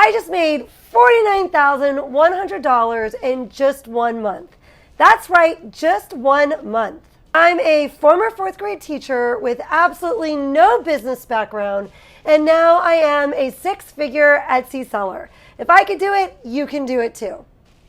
I just made $49,100 in just 1 month. That's right, just 1 month. I'm a former 4th grade teacher with absolutely no business background, and now I am a 6-figure Etsy seller. If I could do it, you can do it too.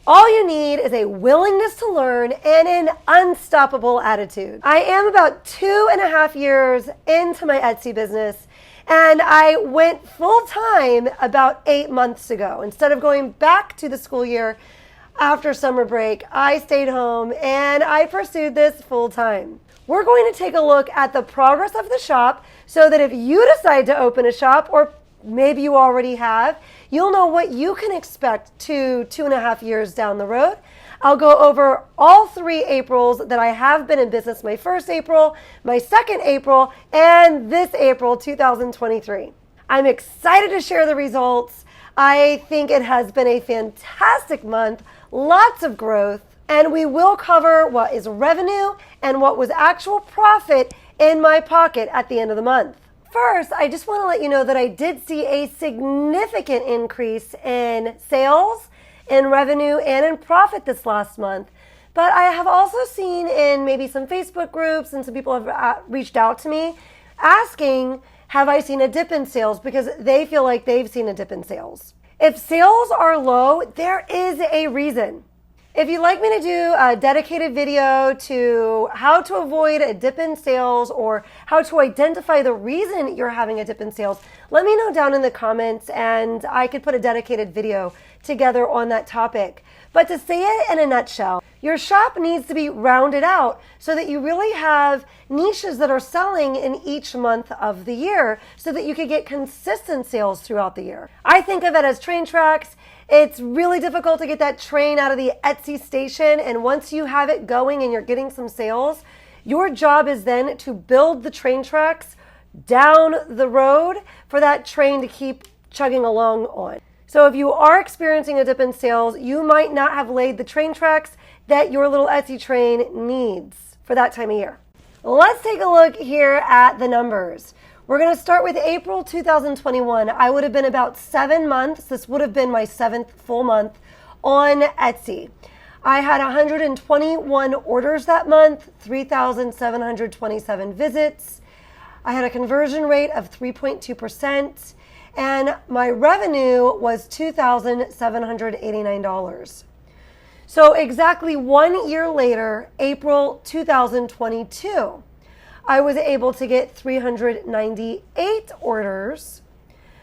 All you need is a willingness to learn and an unstoppable attitude. I am about 2.5 years into my Etsy business, and I went full-time about 8 months ago. Instead of going back to the school year after summer break, I stayed home and I pursued this full-time. We're going to take a look at the progress of the shop so that if you decide to open a shop, or maybe you already have, you'll know what you can expect 2.5 years down the road. I'll go over all 3 Aprils that I have been in business, my first April, my second April, and this April 2023. I'm excited to share the results. I think it has been a fantastic month, lots of growth, and we will cover what is revenue and what was actual profit in my pocket at the end of the month. First, I just want to let you know that I did see a significant increase in sales, in revenue, and in profit this last month. But I have also seen in maybe some Facebook groups, and some people have reached out to me asking, have I seen a dip in sales? Because they feel like they've seen a dip in sales. If sales are low, there is a reason. If you'd like me to do a dedicated video to how to avoid a dip in sales or how to identify the reason you're having a dip in sales, let me know down in the comments and I could put a dedicated video together on that topic. But to say it in a nutshell, your shop needs to be rounded out so that you really have niches that are selling in each month of the year so that you can get consistent sales throughout the year. I think of it as train tracks. It's really difficult to get that train out of the Etsy station, and once you have it going and you're getting some sales, your job is then to build the train tracks down the road for that train to keep chugging along on. So if you are experiencing a dip in sales, you might not have laid the train tracks that your little Etsy train needs for that time of year. Let's take a look here at the numbers. We're going to start with April 2021. I would have been about 7 months. This would have been my 7th full month on Etsy. I had 121 orders that month, 3,727 visits. I had a conversion rate of 3.2%, and my revenue was $2,789. So exactly 1 year later, April 2022, I was able to get 398 orders.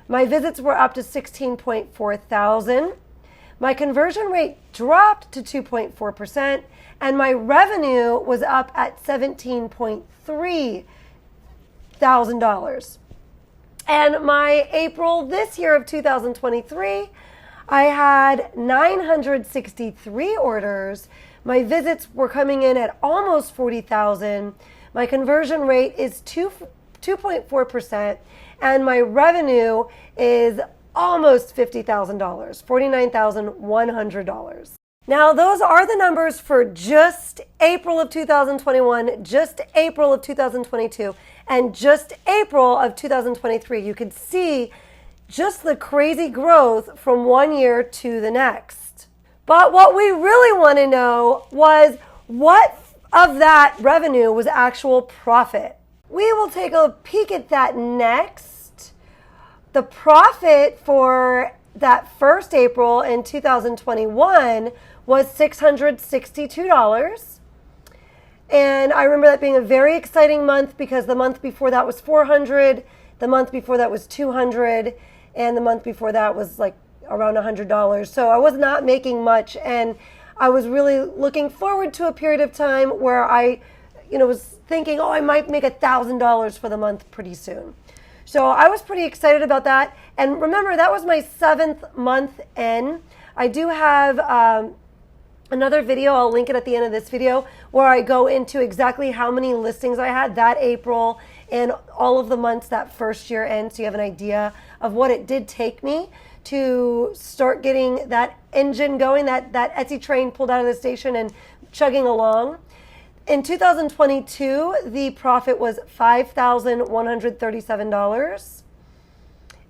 My visits were up to 16.4 thousand. My conversion rate dropped to 2.4%, and my revenue was up at $17.3 thousand. And my April this year of 2023, I had 963 orders. My visits were coming in at almost 40,000. My conversion rate is 2.4%, and my revenue is almost $50,000, $49,100. Now, those are the numbers for just April of 2021, just April of 2022, and just April of 2023. You could see just the crazy growth from 1 year to the next. But what we really want to know was what of that revenue was actual profit. We will take a peek at that next. The profit for that first April in 2021 was $662. And I remember that being a very exciting month because the month before that was $400, the month before that was $200, and the month before that was like around $100. So I was not making much, and I was really looking forward to a period of time where I, was thinking, I might make $1,000 for the month pretty soon. So I was pretty excited about that. And remember, that was my 7th month in. I do have another video, I'll link it at the end of this video, where I go into exactly how many listings I had that April and all of the months that first year in, so you have an idea of what it did take me to start getting that engine going, that Etsy train pulled out of the station and chugging along. In 2022, the profit was $5,137.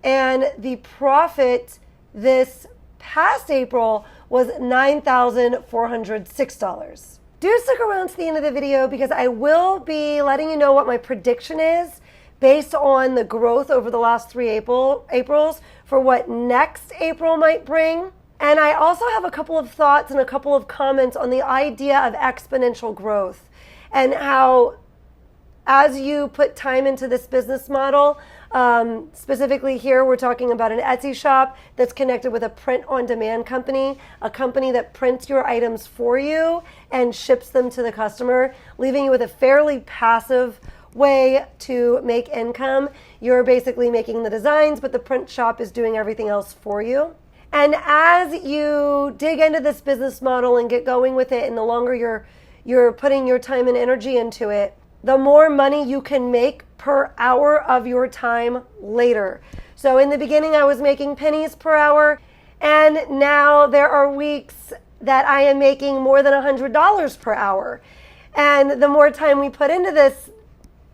And the profit this past April was $9,406. Do stick around to the end of the video because I will be letting you know what my prediction is based on the growth over the last three Aprils for what next April might bring. And I also have a couple of thoughts and a couple of comments on the idea of exponential growth and how as you put time into this business model, specifically here, we're talking about an Etsy shop that's connected with a print-on-demand company, a company that prints your items for you and ships them to the customer, leaving you with a fairly passive way to make income. You're basically making the designs, but the print shop is doing everything else for you. And as you dig into this business model and get going with it, and the longer you're putting your time and energy into it, the more money you can make per hour of your time later. So in the beginning, I was making pennies per hour, and now there are weeks that I am making more than $100 per hour. And the more time we put into this,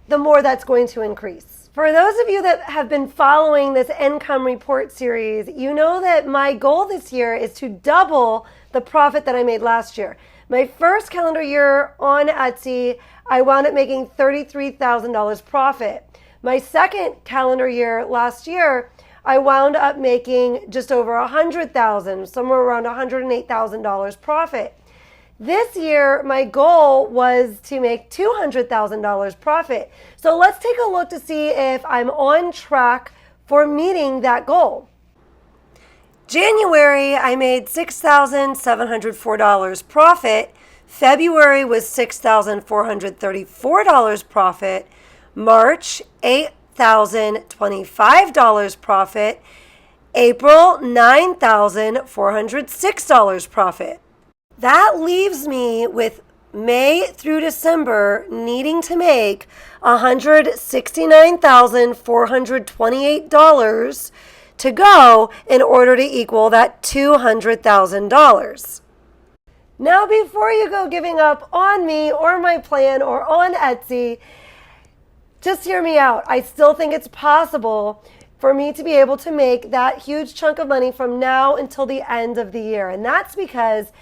the more that's going to increase. For those of you that have been following this income report series, you know that my goal this year is to double the profit that I made last year. My first calendar year on Etsy, I wound up making $33,000 profit. My second calendar year last year, I wound up making just over $100,000, somewhere around $108,000 profit. This year, my goal was to make $200,000 profit. So let's take a look to see if I'm on track for meeting that goal. January, I made $6,704 profit. February was $6,434 profit. March, $8,025 profit. April, $9,406 profit. That leaves me with May through December needing to make $169,428 to go in order to equal that $200,000. Now, before you go giving up on me or my plan or on Etsy, just hear me out. I still think it's possible for me to be able to make that huge chunk of money from now until the end of the year. And that's because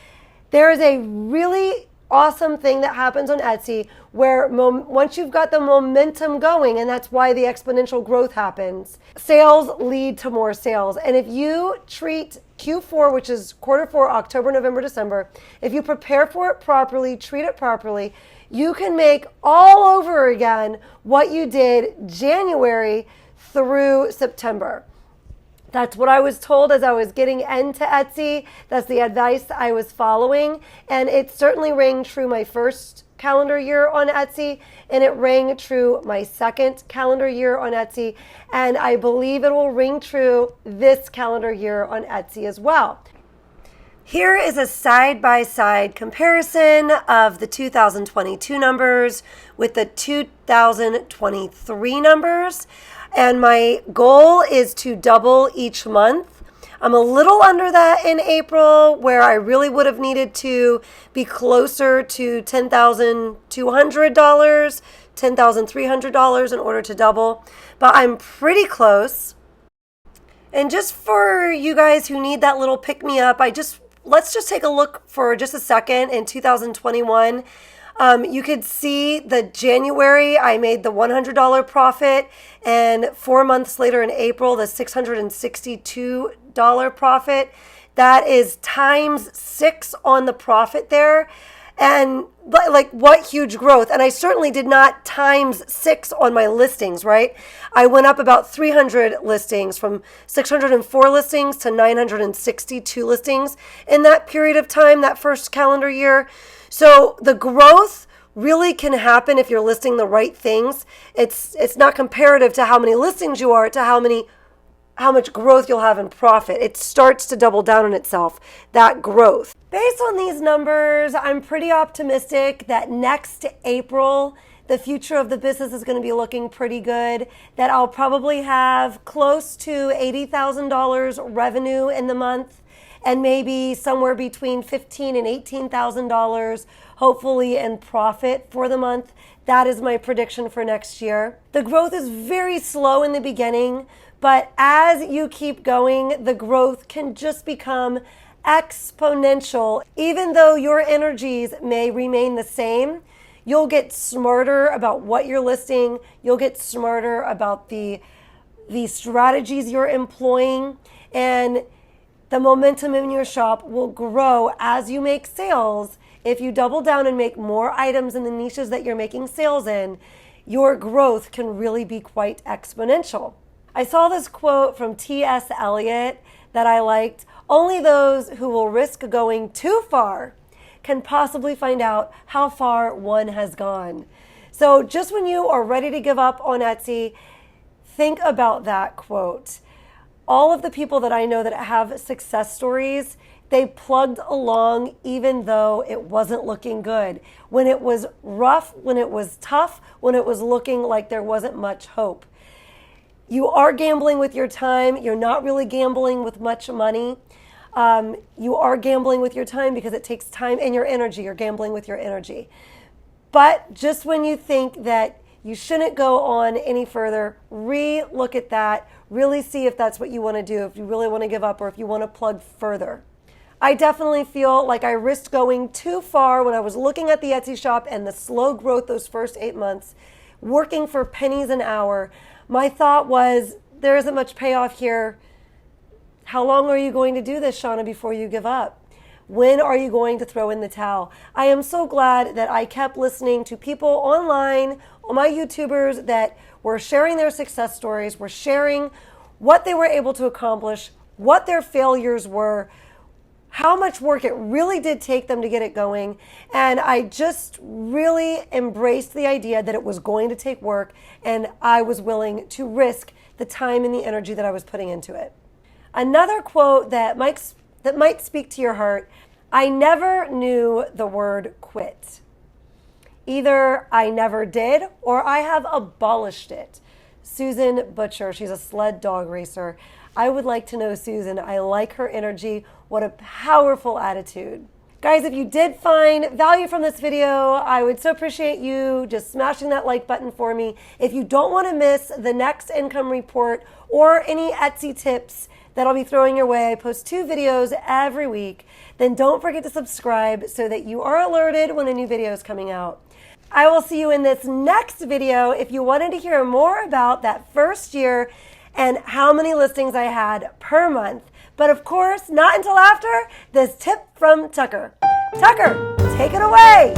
there is a really awesome thing that happens on Etsy where once you've got the momentum going, and that's why the exponential growth happens, sales lead to more sales. And if you treat Q4, which is quarter four, October, November, December, if you prepare for it properly, treat it properly, you can make all over again what you did January through September. That's what I was told as I was getting into Etsy. That's the advice I was following. And it certainly rang true my first calendar year on Etsy, and it rang true my second calendar year on Etsy. And I believe it will ring true this calendar year on Etsy as well. Here is a side-by-side comparison of the 2022 numbers with the 2023 numbers. And my goal is to double each month. I'm a little under that in April, where I really would have needed to be closer to $10,200, $10,300 in order to double. But I'm pretty close. And just for you guys who need that little pick-me-up, let's just take a look for just a second in 2021. You could see the January, I made the $100 profit, and 4 months later in April, the $662 profit. That is times 6 on the profit there. And like, what huge growth. And I certainly did not times 6 on my listings, right? I went up about 300 listings, from 604 listings to 962 listings in that period of time, that first calendar year. So the growth really can happen if you're listing the right things. It's not comparative to how many listings you are, to how much growth you'll have in profit. It starts to double down on itself, that growth. Based on these numbers, I'm pretty optimistic that next April, the future of the business is going to be looking pretty good, that I'll probably have close to $80,000 revenue in the month, and maybe somewhere between $15,000 and $18,000, hopefully, in profit for the month. That is my prediction for next year. The growth is very slow in the beginning, But as you keep going, the growth can just become exponential. Even though your energies may remain the same, you'll get smarter about what you're listing. You'll get smarter about the strategies you're employing, and the momentum in your shop will grow as you make sales. If you double down and make more items in the niches that you're making sales in, your growth can really be quite exponential. I saw this quote from T.S. Eliot that I liked. Only those who will risk going too far can possibly find out how far one has gone. So just when you are ready to give up on Etsy, think about that quote. All of the people that I know that have success stories, they plugged along even though it wasn't looking good. When it was rough, when it was tough, when it was looking like there wasn't much hope. You are gambling with your time. You're not really gambling with much money. You are gambling with your time because it takes time and your energy. You're gambling with your energy. But just when you think that you shouldn't go on any further, re-look at that. Really see if that's what you want to do, if you really want to give up or if you want to plug further. I definitely feel like I risked going too far when I was looking at the Etsy shop and the slow growth those first 8 months, working for pennies an hour. My thought was, there isn't much payoff here. How long are you going to do this, Shawna, before you give up? When are you going to throw in the towel? I am so glad that I kept listening to people online, my YouTubers that were sharing their success stories, were sharing what they were able to accomplish, what their failures were, how much work it really did take them to get it going. And I just really embraced the idea that it was going to take work, and I was willing to risk the time and the energy that I was putting into it. Another quote that might speak to your heart: I never knew the word quit. Either I never did or I have abolished it. Susan Butcher, she's a sled dog racer. I would like to know Susan. I like her energy. What a powerful attitude. Guys, if you did find value from this video, I would so appreciate you just smashing that like button for me. If you don't want to miss the next income report or any Etsy tips that I'll be throwing your way, I post 2 videos every week, then don't forget to subscribe so that you are alerted when a new video is coming out. I will see you in this next video. If you wanted to hear more about that first year and how many listings I had per month. But of course, not until after this tip from Tucker. Tucker, take it away.